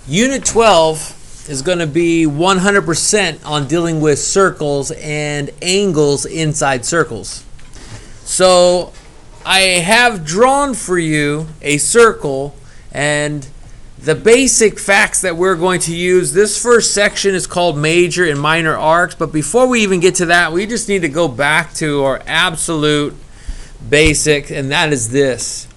Unit 12 is going to be 100% on dealing with circles and angles inside circles. So I have drawn for you a circle, and the basic facts that we're going to use, this first section is called major and minor arcs, but before we even get to that, we just need to go back to our absolute basic, and that is this.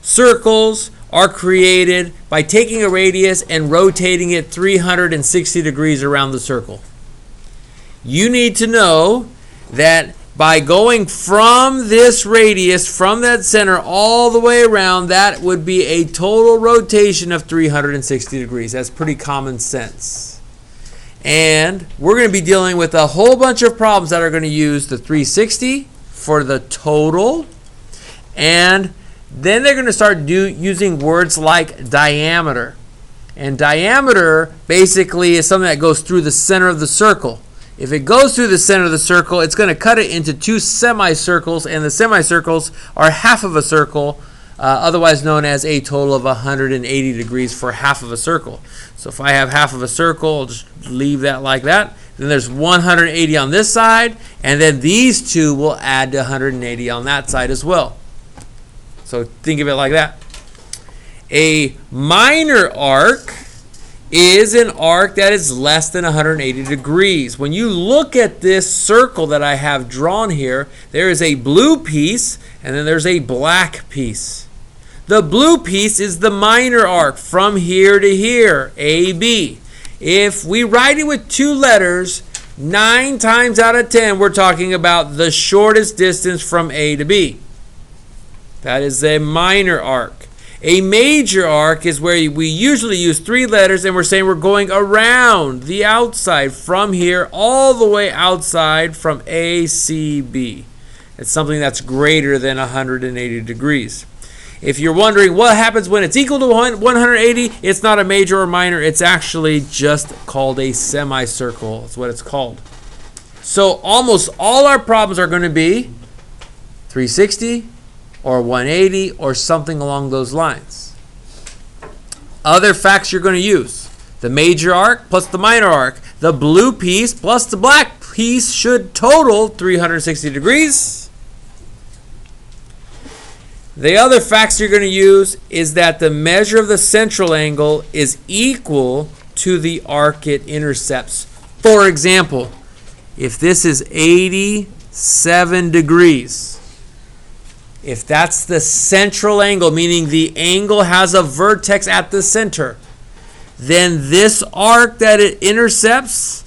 Circles are created by taking a radius and rotating it 360 degrees around the circle. You need to know that by going from this radius, from that center all the way around, that would be a total rotation of 360 degrees. That's pretty common sense. And we're going to be dealing with a whole bunch of problems that are going to use the 360 for the total, and then they're going to start using words like diameter. And diameter basically is something that goes through the center of the circle. If it goes through the center of the circle, it's going to cut it into two semicircles, and the semicircles are half of a circle, otherwise known as a total of 180 degrees for half of a circle. So if I have half of a circle, I'll just leave that like that. Then there's 180 on this side, and then these two will add to 180 on that side as well. So think of it like that. A minor arc is an arc that is less than 180 degrees. When you look at this circle that I have drawn here, there is a blue piece and then there's a black piece. The blue piece is the minor arc from here to here, AB. If we write it with two letters, 9 times out of 10 we're talking about the shortest distance from A to B. That is a minor arc. A major arc is where we usually use 3 letters and we're saying we're going around the outside from here all the way outside from ACB. It's something that's greater than 180 degrees. If you're wondering what happens when it's equal to 180, it's not a major or minor. It's actually just called a semicircle. That's what it's called. So almost all our problems are going to be 360, or 180, or something along those lines. Other facts you're going to use: the major arc plus the minor arc. The blue piece plus the black piece should total 360 degrees. The other facts you're going to use is that the measure of the central angle is equal to the arc it intercepts. For example, if this is 87 degrees, if that's the central angle, meaning the angle has a vertex at the center, then this arc that it intercepts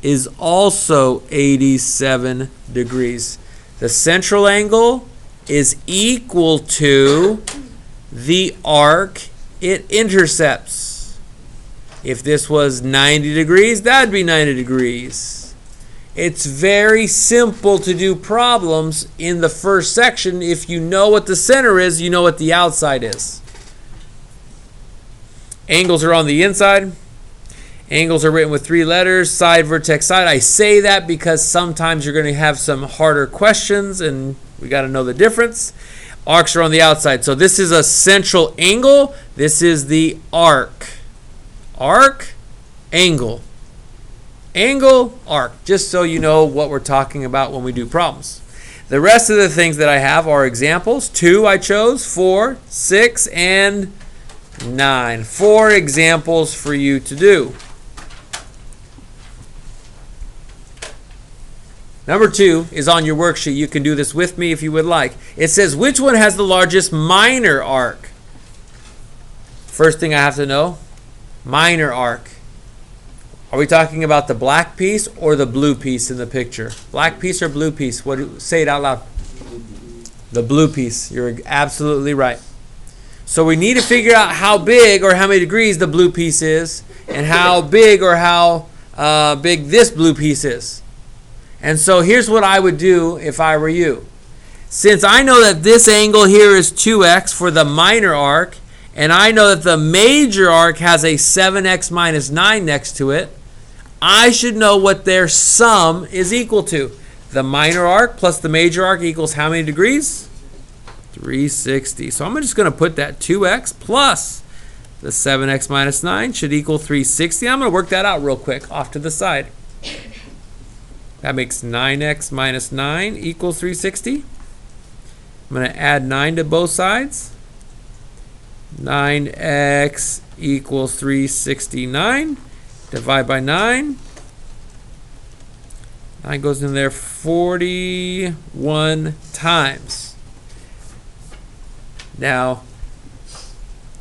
is also 87 degrees. The central angle is equal to the arc it intercepts. If this was 90 degrees, that'd be 90 degrees. It's very simple to do problems in the first section. If you know what the center is, you know what the outside is. Angles are on the inside. Angles are written with 3 letters, side, vertex, side. I say that because sometimes you're going to have some harder questions and we got to know the difference. Arcs are on the outside. So this is a central angle. This is the arc. Arc, angle. Angle, arc, just so you know what we're talking about when we do problems. The rest of the things that I have are examples. 2 I chose, 4, 6, and 9. 4 examples for you to do. Number 2 is on your worksheet. You can do this with me if you would like. It says, which one has the largest minor arc? First thing I have to know, minor arc. Are we talking about the black piece or the blue piece in the picture? Black piece or blue piece? Say it out loud. The blue piece. You're absolutely right. So we need to figure out how big or how many degrees the blue piece is, and how big or how big this blue piece is. And so here's what I would do if I were you. Since I know that this angle here is 2x for the minor arc, and I know that the major arc has a 7x minus 9 next to it, I should know what their sum is equal to. The minor arc plus the major arc equals how many degrees? 360. So I'm just going to put that 2x plus the 7x minus 9 should equal 360. I'm going to work that out real quick off to the side. That makes 9x minus 9 equals 360. I'm going to add 9 to both sides. 9x equals 369. Divide by 9. 9 goes in there 41 times. Now,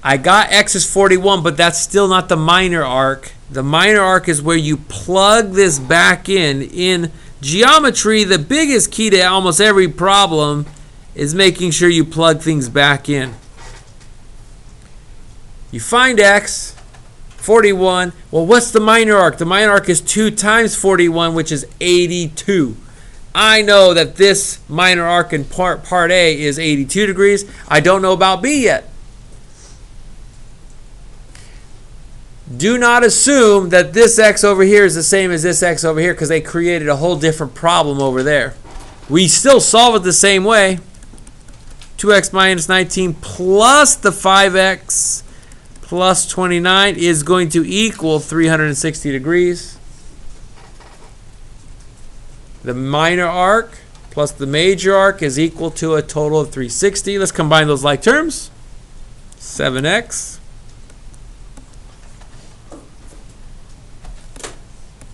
I got x is 41, but that's still not the minor arc. The minor arc is where you plug this back in. In geometry, the biggest key to almost every problem is making sure you plug things back in. You find x, 41. Well, what's the minor arc? The minor arc is 2 times 41, which is 82. I know that this minor arc in part A is 82 degrees. I don't know about B yet. Do not assume that this x over here is the same as this x over here, because they created a whole different problem over there. We still solve it the same way. 2x minus 19 plus the 5x plus 29 is going to equal 360 degrees. The minor arc plus the major arc is equal to a total of 360. Let's combine those like terms. 7x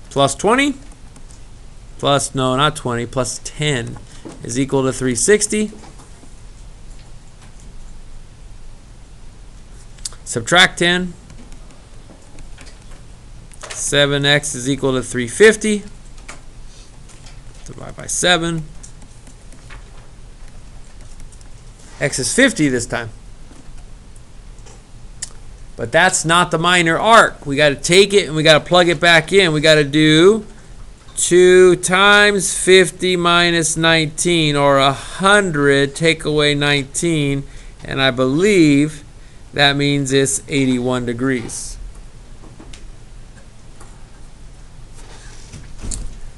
plus 20 plus, no, not 20, plus 10 is equal to 360. Subtract 10. 7x is equal to 350. Divide by 7. X is 50 this time. But that's not the minor arc. We got to take it and we got to plug it back in. We got to do 2 times 50 minus 19, or 100, take away 19, and I believe that means it's 81 degrees.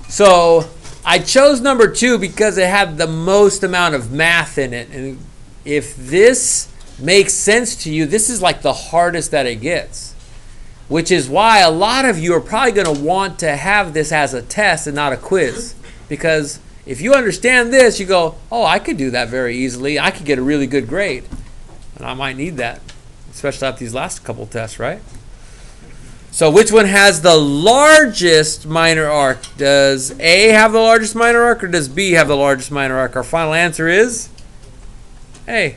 So I chose number 2 because it had the most amount of math in it. And if this makes sense to you, this is like the hardest that it gets, which is why a lot of you are probably going to want to have this as a test and not a quiz, because if you understand this, you go, oh, I could do that very easily. I could get a really good grade, and I might need that, especially after these last couple tests, right? So which one has the largest minor arc? Does A have the largest minor arc, or does B have the largest minor arc? Our final answer is A.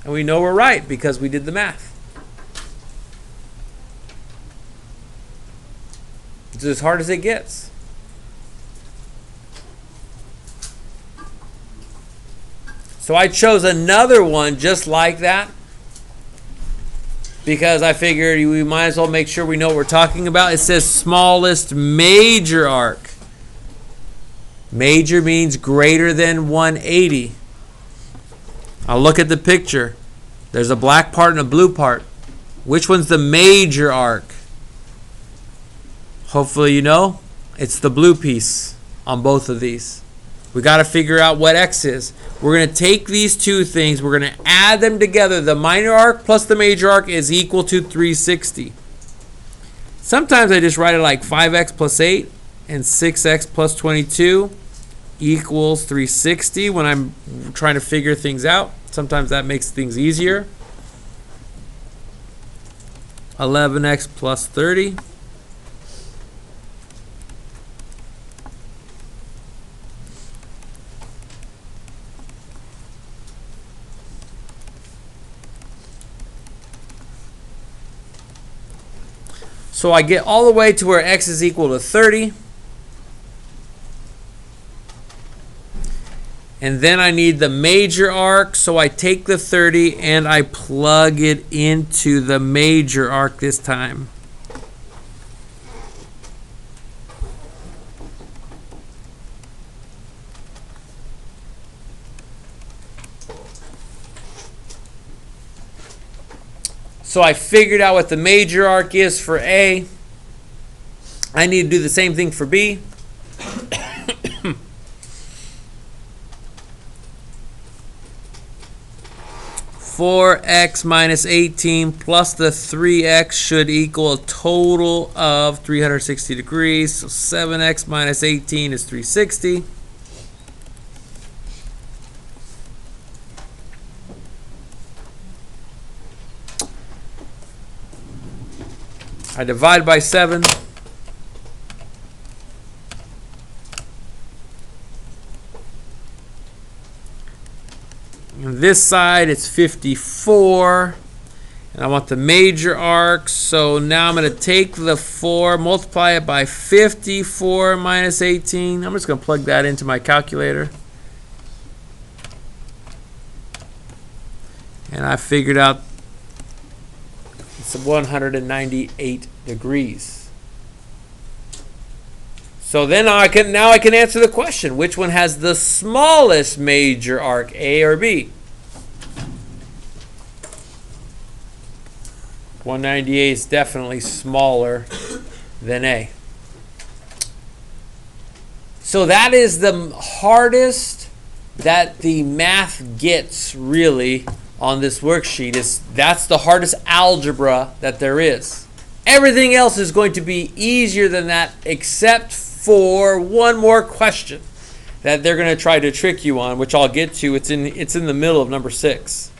And we know we're right because we did the math. It's as hard as it gets. So I chose another one just like that because I figured we might as well make sure we know what we're talking about. It says smallest major arc. Major means greater than 180. I'll look at the picture. There's a black part and a blue part. Which one's the major arc? Hopefully you know. It's the blue piece on both of these. We got to figure out what x is. We're going to take these two things. We're going to add them together. The minor arc plus the major arc is equal to 360. Sometimes I just write it like 5x plus 8 and 6x plus 22 equals 360 when I'm trying to figure things out. Sometimes that makes things easier. 11x plus 30. So I get all the way to where x is equal to 30. And then I need the major arc, so I take the 30 and I plug it into the major arc this time. So I figured out what the major arc is for A. I need to do the same thing for B. 4x minus 18 plus the 3x should equal a total of 360 degrees. So 7x minus 18 is 360. I divide by 7. On this side, it's 54. And I want the major arc. So now I'm going to take the 4, multiply it by 54 minus 18. I'm just going to plug that into my calculator. And I figured out it's 198 degrees. So then I can answer the question, which one has the smallest major arc, A or B? 198 is definitely smaller than A. So that is the hardest that the math gets really on this worksheet. That's the hardest algebra that there is. Everything else is going to be easier than that, except for one more question that they're going to try to trick you on, which I'll get to. It's in the middle of number 6.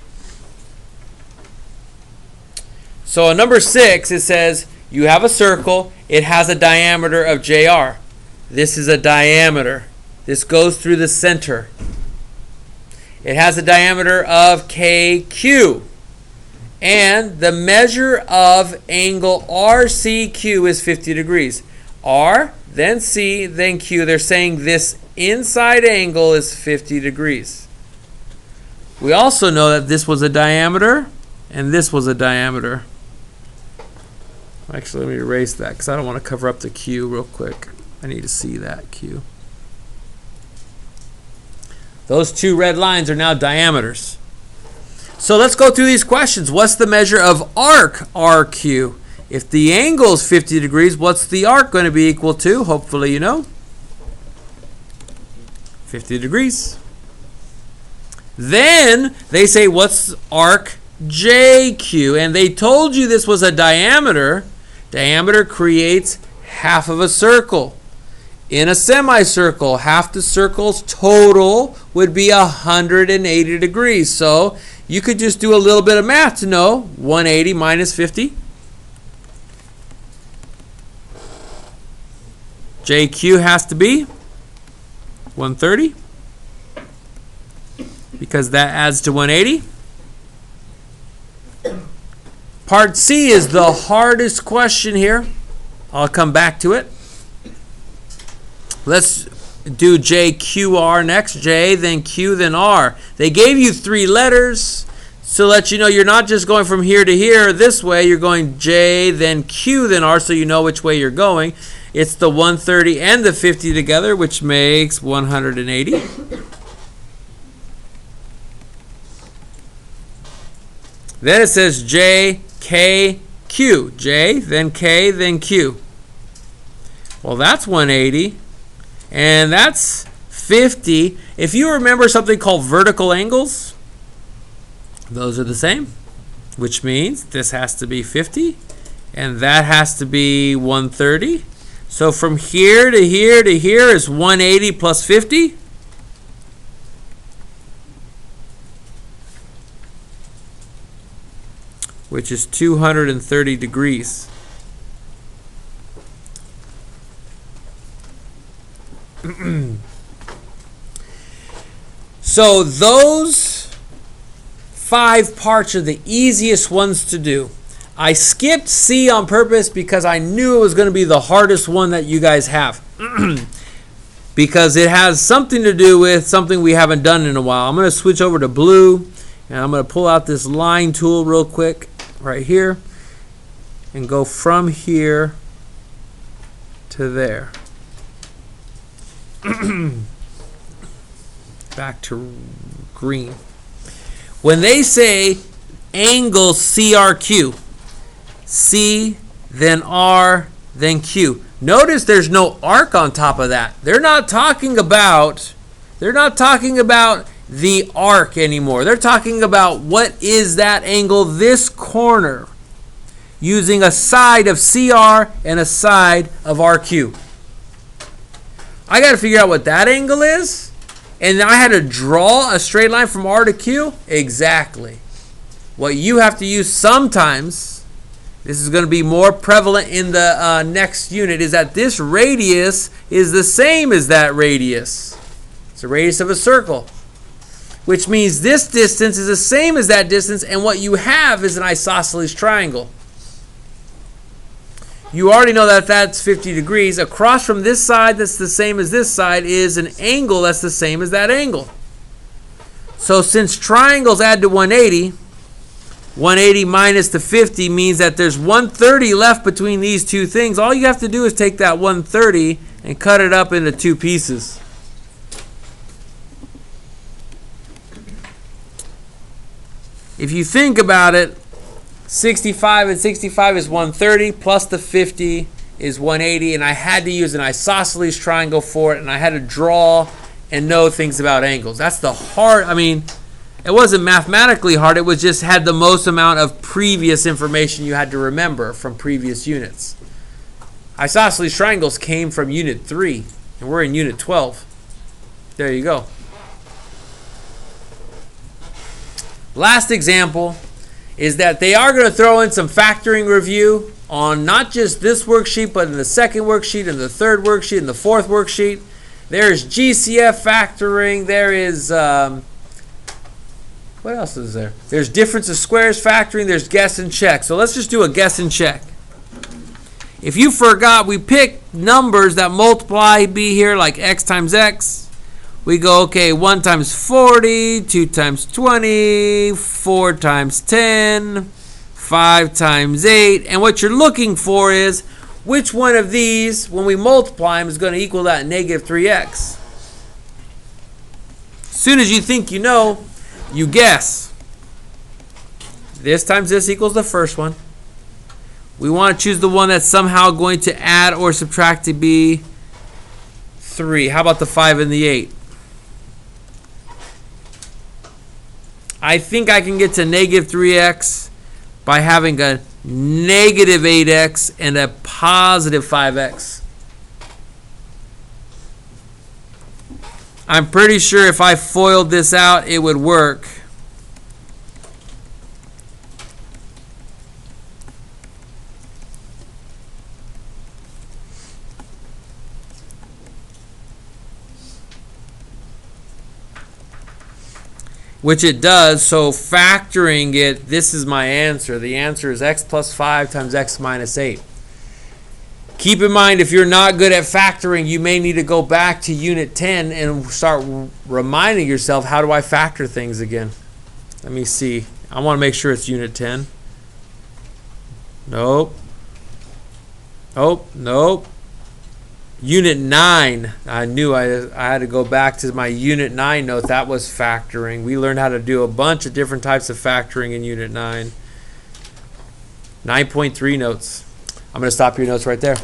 So in number 6, it says you have a circle. It has a diameter of JR. This is a diameter. This goes through the center. It has a diameter of KQ. And the measure of angle RCQ is 50 degrees. R, then C, then Q. They're saying this inside angle is 50 degrees. We also know that this was a diameter and this was a diameter. Actually, let me erase that because I don't want to cover up the Q real quick. I need to see that Q. Those two red lines are now diameters. So let's go through these questions. What's the measure of arc RQ? If the angle is 50 degrees, what's the arc going to be equal to? Hopefully you know. 50 degrees. Then they say what's arc JQ? And they told you this was a diameter. Diameter creates half of a circle. In a semicircle, half the circle's total would be 180 degrees. So you could just do a little bit of math to know 180 minus 50. JQ has to be 130 because that adds to 180. Part C is the hardest question here. I'll come back to it. Let's do JQR next. J, then Q, then R. They gave you 3 letters to let you know you're not just going from here to here this way. You're going J, then Q, then R, so you know which way you're going. It's the 130 and the 50 together, which makes 180. Then it says J, K, Q. J, then K, then Q. Well, that's 180. And that's 50. If you remember something called vertical angles, those are the same, which means this has to be 50 and that has to be 130. So from here to here to here is 180 plus 50. Which is 230 degrees. So those 5 parts are the easiest ones to do. I skipped C on purpose because I knew it was going to be the hardest one that you guys have. Because it has something to do with something we haven't done in a while. I'm going to switch over to blue and I'm going to pull out this line tool real quick right here and go from here to there. Back to green. When they say angle CRQ, C, then R, then Q. Notice there's no arc on top of that. They're not talking about the arc anymore. They're talking about what is that angle this corner using a side of CR and a side of RQ. I got to figure out what that angle is, and I had to draw a straight line from R to Q. Exactly. What you have to use sometimes, this is going to be more prevalent in the next unit, is that this radius is the same as that radius. It's the radius of a circle, which means this distance is the same as that distance, and what you have is an isosceles triangle. You already know that that's 50 degrees. Across from this side that's the same as this side is an angle that's the same as that angle. So since triangles add to 180, 180 minus the 50 means that there's 130 left between these two things. All you have to do is take that 130 and cut it up into two pieces. If you think about it, 65 and 65 is 130 plus the 50 is 180, and I had to use an isosceles triangle for it, and I had to draw and know things about angles. That's the hard, I mean, it wasn't mathematically hard, it was just had the most amount of previous information you had to remember from previous units. Isosceles triangles came from unit 3, and we're in unit 12. There you go. Last example is that they are going to throw in some factoring review on not just this worksheet, but in the second worksheet, and the third worksheet, and the fourth worksheet. There's GCF factoring. There is, what else is there? There's difference of squares factoring. There's guess and check. So let's just do a guess and check. If you forgot, we picked numbers that multiply be here, like x times x. We go, okay, 1 times 40, 2 times 20, 4 times 10, 5 times 8. And what you're looking for is which one of these, when we multiply them, is going to equal that negative 3x. As soon as you think you know, you guess. This times this equals the first one. We want to choose the one that's somehow going to add or subtract to be 3. How about the 5 and the 8? I think I can get to negative 3x by having a negative 8x and a positive 5x. I'm pretty sure if I foiled this out, it would work. Which it does, so factoring it, this is my answer. The answer is x plus 5 times x minus 8. Keep in mind, if you're not good at factoring, you may need to go back to Unit 10 and start reminding yourself, how do I factor things again? Let me see. I want to make sure it's Unit 10. Nope. Oh, nope. Unit 9, I knew I had to go back to my Unit 9 note. That was factoring. We learned how to do a bunch of different types of factoring in Unit 9. 9.3 notes. I'm going to stop your notes right there.